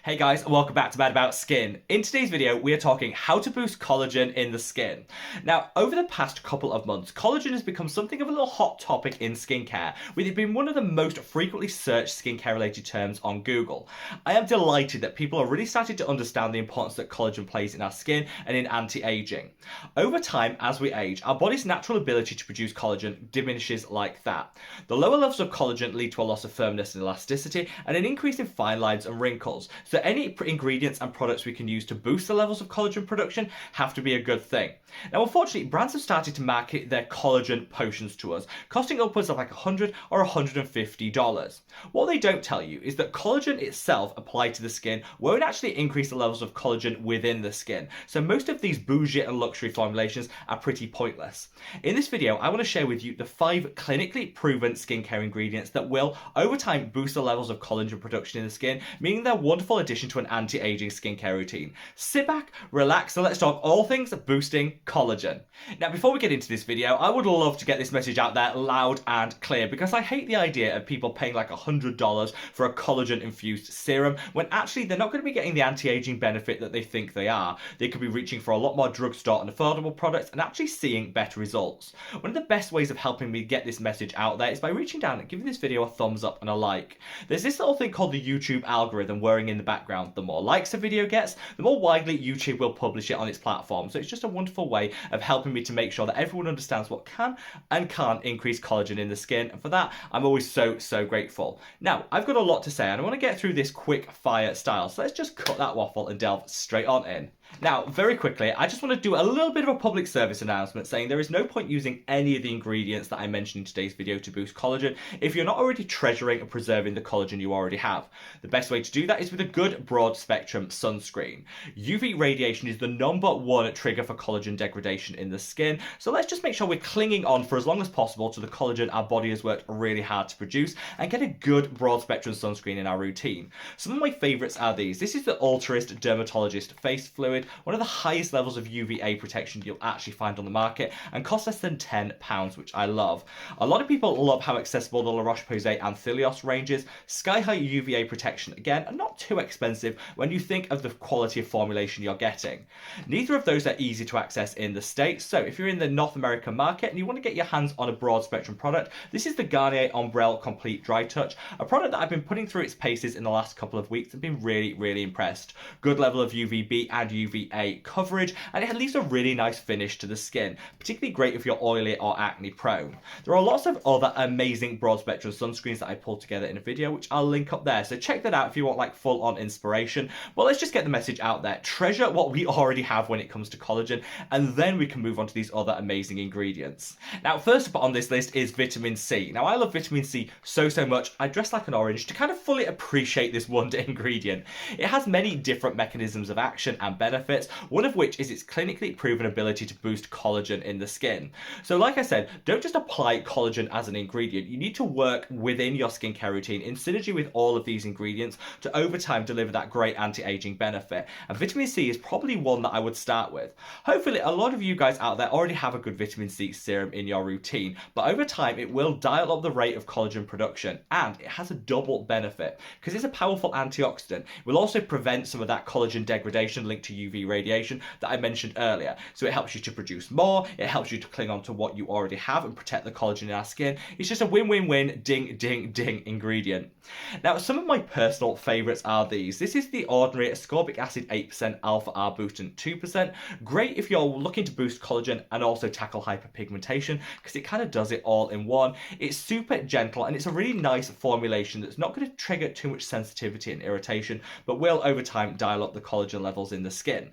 Hey guys, and welcome back to Mad About Skin. In today's video, we are talking how to boost collagen in the skin. Now, over the past couple of months, collagen has become something of a little hot topic in skincare, with it being one of the most frequently searched skincare related terms on Google. I am delighted that people are really starting to understand the importance that collagen plays in our skin and in anti-aging. Over time, as we age, our body's natural ability to produce collagen diminishes like that. The lower levels of collagen lead to a loss of firmness and elasticity, and an increase in fine lines and wrinkles. So any ingredients and products we can use to boost the levels of collagen production have to be a good thing. Now, unfortunately, brands have started to market their collagen potions to us, costing upwards of like $100 or $150. What they don't tell you is that collagen itself applied to the skin won't actually increase the levels of collagen within the skin. So most of these bougie and luxury formulations are pretty pointless. In this video, I want to share with you the 5 clinically proven skincare ingredients that will, over time, boost the levels of collagen production in the skin, meaning they're a wonderful addition to an anti-aging skincare routine. Sit back, relax, and let's talk all things boosting collagen. Now, before we get into this video, I would love to get this message out there loud and clear, because I hate the idea of people paying like $100 for a collagen-infused serum when actually they're not going to be getting the anti-aging benefit that they think they are. They could be reaching for a lot more drugstore and affordable products and actually seeing better results. One of the best ways of helping me get this message out there is by reaching down and giving this video a thumbs up and a like. There's this little thing called the YouTube algorithm whirring in the background. The more likes a video gets, the more widely YouTube will publish it on its platform. So it's just a wonderful way of helping me to make sure that everyone understands what can and can't increase collagen in the skin. And for that, I'm always so grateful. Now, I've got a lot to say and I want to get through this quick fire style. So let's just cut that waffle and delve straight on in. Now, very quickly, I just want to do a little bit of a public service announcement saying there is no point using any of the ingredients that I mentioned in today's video to boost collagen if you're not already treasuring and preserving the collagen you already have. The best way to do that is with a good broad spectrum sunscreen. UV radiation is the #1 trigger for collagen degradation in the skin, so let's just make sure we're clinging on for as long as possible to the collagen our body has worked really hard to produce and get a good broad spectrum sunscreen in our routine. Some of my favourites are these. This is the Ultrist Dermatologist Face Fluid, one of the highest levels of UVA protection you'll actually find on the market, and costs less than £10, which I love. A lot of people love how accessible the La Roche-Posay and Thelios range is. Sky-high UVA protection, again, and not too expensive when you think of the quality of formulation you're getting. Neither of those are easy to access in the States, so if you're in the North American market and you want to get your hands on a broad spectrum product, this is the Garnier Ombrelle Complete Dry Touch, a product that I've been putting through its paces in the last couple of weeks and been really impressed. Good level of UVB and UVA coverage, and it leaves a really nice finish to the skin, particularly great if you're oily or acne prone. There are lots of other amazing broad spectrum sunscreens that I pulled together in a video, which I'll link up there, so check that out if you want like full on inspiration. But let's just get the message out there. Treasure what we already have when it comes to collagen, and then we can move on to these other amazing ingredients. Now, first up on this list is vitamin C. Now, I love vitamin C so much, I dress like an orange to kind of fully appreciate this wonder ingredient. It has many different mechanisms of action and benefits, one of which is its clinically proven ability to boost collagen in the skin. So like I said, don't just apply collagen as an ingredient. You need to work within your skincare routine in synergy with all of these ingredients to over time deliver that great anti-aging benefit. And vitamin C is probably one that I would start with. Hopefully a lot of you guys out there already have a good vitamin C serum in your routine, but over time it will dial up the rate of collagen production, and it has a double benefit because it's a powerful antioxidant. It will also prevent some of that collagen degradation linked to UV radiation that I mentioned earlier. So it helps you to produce more, it helps you to cling on to what you already have and protect the collagen in our skin. It's just a win-win-win, ding ingredient. Now, some of my personal favourites are these. This is the ordinary ascorbic acid 8% alpha arbutin 2%. Great if you're looking to boost collagen and also tackle hyperpigmentation, because it kind of does it all in one. It's super gentle and it's a really nice formulation that's not going to trigger too much sensitivity and irritation, but will over time dial up the collagen levels in the skin.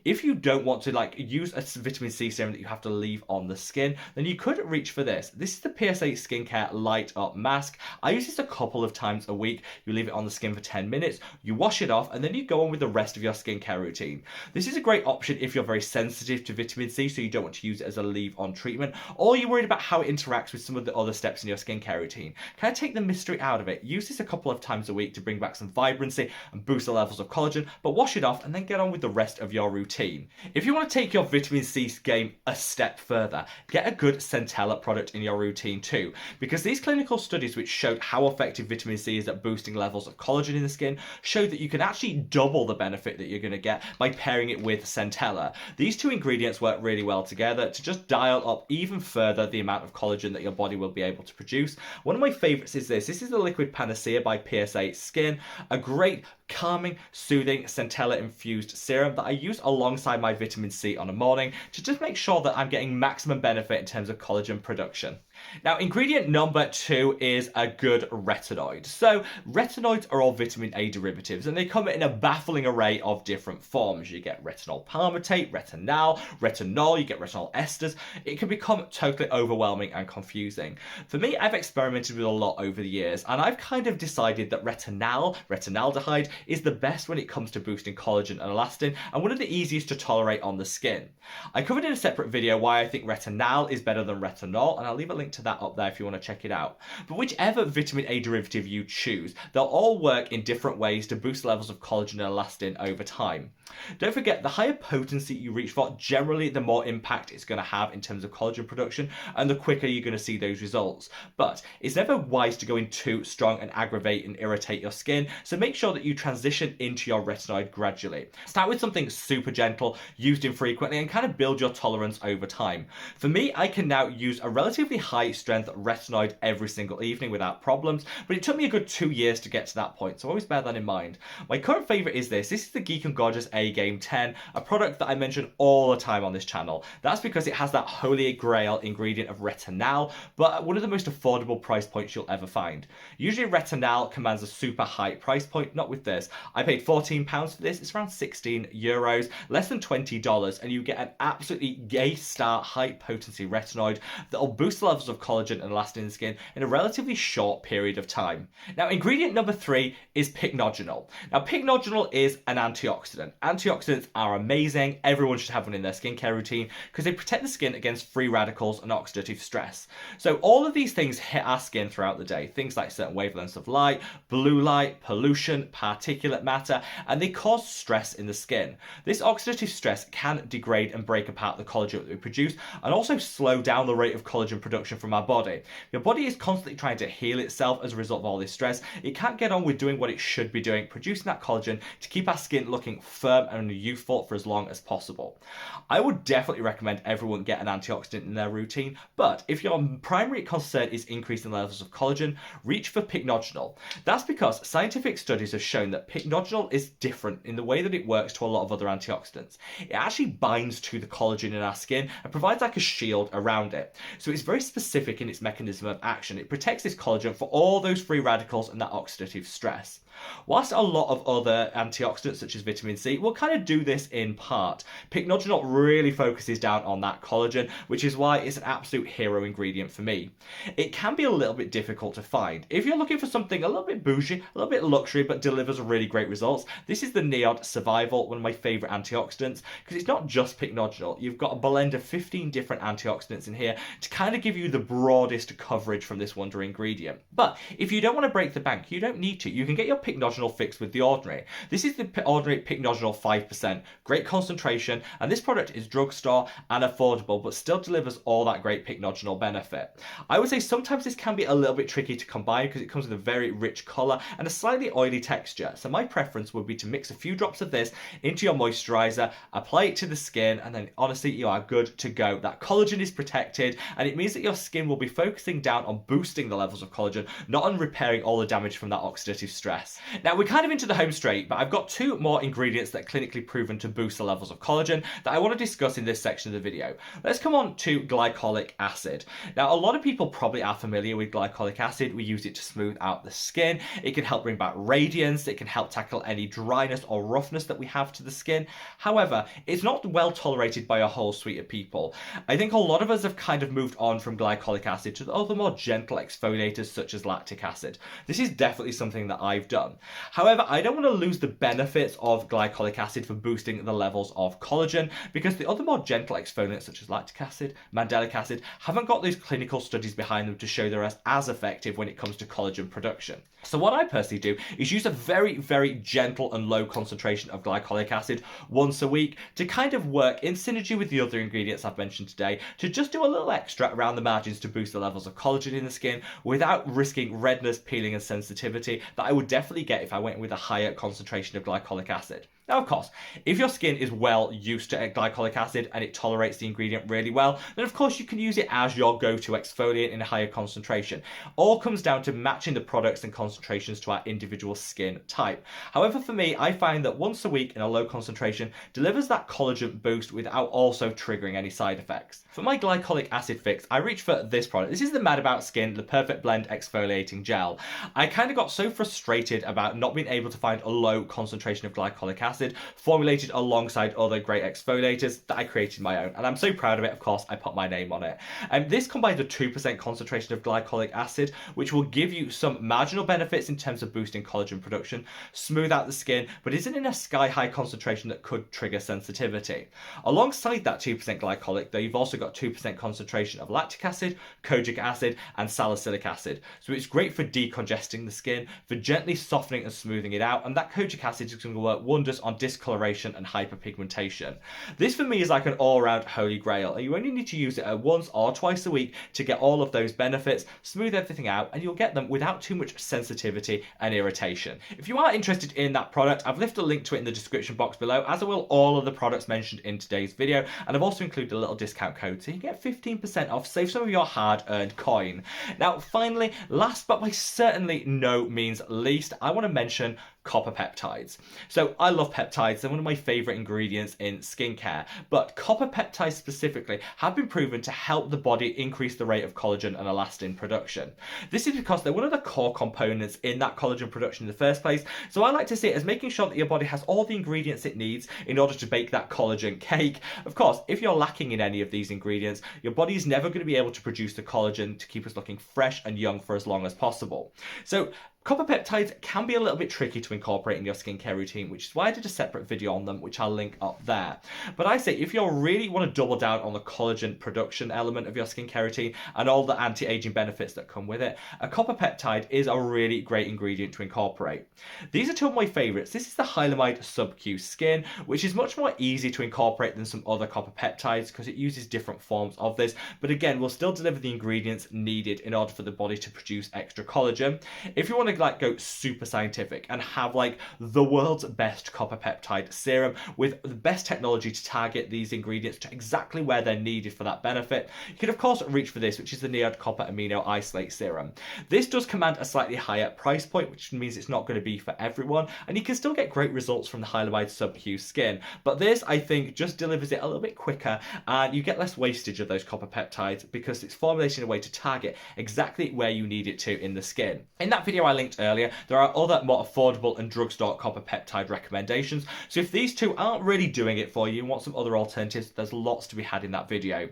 If you don't want to use a vitamin C serum that you have to leave on the skin, then you could reach for this. This is the PSA Skincare Light Up Mask. I use this a couple of times a week. You leave it on the skin for 10 minutes, you wash it off, and then you go on with the rest of your skincare routine. This is a great option if you're very sensitive to vitamin C, so you don't want to use it as a leave-on treatment, or you're worried about how it interacts with some of the other steps in your skincare routine. Kind of take the mystery out of it. Use this a couple of times a week to bring back some vibrancy and boost the levels of collagen, but wash it off and then get on with the rest of your routine. If you want to take your vitamin C game a step further, get a good centella product in your routine too, because these clinical studies which showed how effective vitamin C is at boosting levels of collagen in the skin showed that you can actually double the benefit that you're going to get by pairing it with centella. These two ingredients work really well together to just dial up even further the amount of collagen that your body will be able to produce. One of my favorites is this. This is the Liquid Panacea by PSA Skin, a great calming, soothing, centella infused serum that I use alongside my vitamin C on a morning to just make sure that I'm getting maximum benefit in terms of collagen production. Now, ingredient number 2 is a good retinoid. So retinoids are all vitamin A derivatives, and they come in a baffling array of different forms. You get retinol palmitate, retinol, you get retinol esters. It can become totally overwhelming and confusing. For me, I've experimented with a lot over the years, and I've kind of decided that retinaldehyde, is the best when it comes to boosting collagen and elastin, and one of the easiest to tolerate on the skin. I covered in a separate video why I think retinol is better than retinol, and I'll leave a link to that up there if you want to check it out. But whichever vitamin A derivative you choose, they'll all work in different ways to boost levels of collagen and elastin over time. Don't forget, the higher potency you reach for, generally the more impact it's going to have in terms of collagen production, and the quicker you're going to see those results. But it's never wise to go in too strong and aggravate and irritate your skin, so make sure that you transition into your retinoid gradually. Start with something super gentle, used infrequently, and kind of build your tolerance over time. For me, I can now use a relatively high strength retinoid every single evening without problems, but it took me a good 2 years to get to that point, so always bear that in mind. My current favourite is this. This is the Geek and Gorgeous A-Game 10, a product that I mention all the time on this channel. That's because it has that holy grail ingredient of retinol, but at one of the most affordable price points you'll ever find. Usually retinol commands a super high price point, not with this. I paid £14 for this. It's around €16, less than $20, and you get an absolutely A-star high potency retinoid that will boost the levels of collagen and elastin in the skin in a relatively short period of time. Now, ingredient number 3 is Pycnogenol. Now, Pycnogenol is an antioxidant. Antioxidants are amazing. Everyone should have one in their skincare routine because they protect the skin against free radicals and oxidative stress. So all of these things hit our skin throughout the day. Things like certain wavelengths of light, blue light, pollution, particulate matter, and they cause stress in the skin. This oxidative stress can degrade and break apart the collagen that we produce and also slow down the rate of collagen production from our body. Your body is constantly trying to heal itself as a result of all this stress. It can't get on with doing what it should be doing, producing that collagen to keep our skin looking firm and youthful for as long as possible. I would definitely recommend everyone get an antioxidant in their routine, but if your primary concern is increasing levels of collagen, reach for Pycnogenol. That's because scientific studies have shown that Pycnogenol is different in the way that it works to a lot of other antioxidants. It actually binds to the collagen in our skin and provides like a shield around it. So it's very specific in its mechanism of action. It protects this collagen for all those free radicals and that oxidative stress. Whilst a lot of other antioxidants such as vitamin C will kind of do this in part, Pycnogenol really focuses down on that collagen, which is why it's an absolute hero ingredient for me. It can be a little bit difficult to find. If you're looking for something a little bit bougie, a little bit luxury, but delivers really great results, this is the Neod Survival, one of my favourite antioxidants, because it's not just Pycnogenol. You've got a blend of 15 different antioxidants in here to kind of give you the broadest coverage from this wonder ingredient. But if you don't want to break the bank, you don't need to. You can get your Pycnogenol fix with the ordinary. This is the ordinary Pycnogenol 5%, great concentration, and this product is drugstore and affordable, but still delivers all that great Pycnogenol benefit. I would say sometimes this can be a little bit tricky to combine because it comes with a very rich colour and a slightly oily texture. So my preference would be to mix a few drops of this into your moisturiser, apply it to the skin, and then honestly you are good to go. That collagen is protected, and it means that your skin will be focusing down on boosting the levels of collagen, not on repairing all the damage from that oxidative stress. Now, we're kind of into the home straight, but I've got 2 more ingredients that are clinically proven to boost the levels of collagen that I want to discuss in this section of the video. Let's come on to glycolic acid. Now, a lot of people probably are familiar with glycolic acid. We use it to smooth out the skin. It can help bring back radiance. It can help tackle any dryness or roughness that we have to the skin. However, it's not well tolerated by a whole suite of people. I think a lot of us have kind of moved on from glycolic acid to the other more gentle exfoliators such as lactic acid. This is definitely something that I've done. done. However, I don't want to lose the benefits of glycolic acid for boosting the levels of collagen, because the other more gentle exfoliants such as lactic acid, mandelic acid haven't got those clinical studies behind them to show they're as effective when it comes to collagen production. So what I personally do is use a very, very gentle and low concentration of glycolic acid once a week to kind of work in synergy with the other ingredients I've mentioned today to just do a little extra around the margins to boost the levels of collagen in the skin without risking redness, peeling and sensitivity that I would definitely get if I went with a higher concentration of glycolic acid. Now, of course, if your skin is well used to glycolic acid and it tolerates the ingredient really well, then of course you can use it as your go-to exfoliant in a higher concentration. All comes down to matching the products and concentrations to our individual skin type. However, for me, I find that once a week in a low concentration delivers that collagen boost without also triggering any side effects. For my glycolic acid fix, I reached for this product. This is the Mad About Skin, the Perfect Blend Exfoliating Gel. I kind of got so frustrated about not being able to find a low concentration of glycolic acid formulated alongside other great exfoliators that I created my own, and I'm so proud of it. Of course, I put my name on it. And this combines a 2% concentration of glycolic acid, which will give you some marginal benefits in terms of boosting collagen production, smooth out the skin, but isn't in a sky-high concentration that could trigger sensitivity. Alongside that 2% glycolic, though, you've also got 2% concentration of lactic acid, kojic acid, and salicylic acid. So it's great for decongesting the skin, for gently softening and smoothing it out, and that kojic acid is going to work wonders on discoloration and hyperpigmentation. This for me is like an all-round holy grail, and you only need to use it once or twice a week to get all of those benefits, smooth everything out, and you'll get them without too much sensitivity and irritation. If you are interested in that product, I've left a link to it in the description box below, as I will all of the products mentioned in today's video, and I've also included a little discount code so you get 15% off, save some of your hard-earned coin. Now, finally, last but by certainly no means least, I want to mention copper peptides. So I love peptides, they're one of my favorite ingredients in skincare, but copper peptides specifically have been proven to help the body increase the rate of collagen and elastin production. This is because they're one of the core components in that collagen production in the first place, so I like to see it as making sure that your body has all the ingredients it needs in order to bake that collagen cake. Of course, if you're lacking in any of these ingredients, your body is never going to be able to produce the collagen to keep us looking fresh and young for as long as possible. So copper peptides can be a little bit tricky to incorporate in your skincare routine, which is why I did a separate video on them, which I'll link up there. But I say if you really want to double down on the collagen production element of your skincare routine and all the anti-aging benefits that come with it, a copper peptide is a really great ingredient to incorporate. These are two of my favorites. This is the Hylamide Sub-Q Skin, which is much more easy to incorporate than some other copper peptides because it uses different forms of this, but again, will still deliver the ingredients needed in order for the body to produce extra collagen. If you want to go super scientific and have like the world's best copper peptide serum with the best technology to target these ingredients to exactly where they're needed for that benefit, you can of course reach for this, which is the Neod Copper Amino Isolate Serum. This does command a slightly higher price point, which means it's not going to be for everyone, and you can still get great results from the Hylamide Sub-Q Skin, but this I think just delivers it a little bit quicker and you get less wastage of those copper peptides because it's formulated in a way to target exactly where you need it to in the skin. In that video I linked earlier, there are other more affordable and drugstore copper peptide recommendations, so if these two aren't really doing it for you and want some other alternatives, there's lots to be had in that video.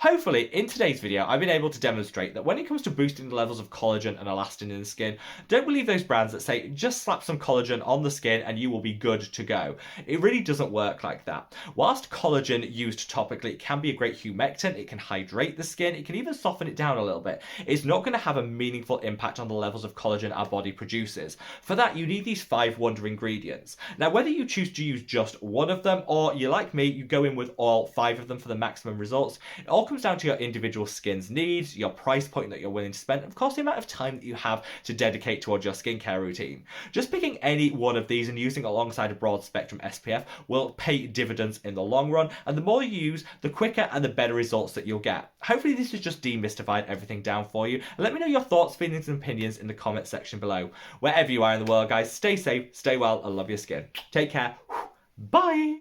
Hopefully, in today's video, I've been able to demonstrate that when it comes to boosting the levels of collagen and elastin in the skin, don't believe those brands that say just slap some collagen on the skin and you will be good to go. It really doesn't work like that. Whilst collagen used topically can be a great humectant, it can hydrate the skin, it can even soften it down a little bit, it's not going to have a meaningful impact on the levels of collagen our body produces. For that, you need these 5 wonder ingredients. Now, whether you choose to use just one of them or you're like me, you go in with all 5 of them for the maximum results, it all comes down to your individual skin's needs, your price point that you're willing to spend, and of course the amount of time that you have to dedicate towards your skincare routine. Just picking any one of these and using alongside a broad spectrum SPF will pay dividends in the long run, and the more you use, the quicker and the better results that you'll get. Hopefully this has just demystified everything down for you, and let me know your thoughts, feelings and opinions in the comment section below. Wherever you are in the world, guys, stay safe, stay well, and love your skin. Take care. Bye!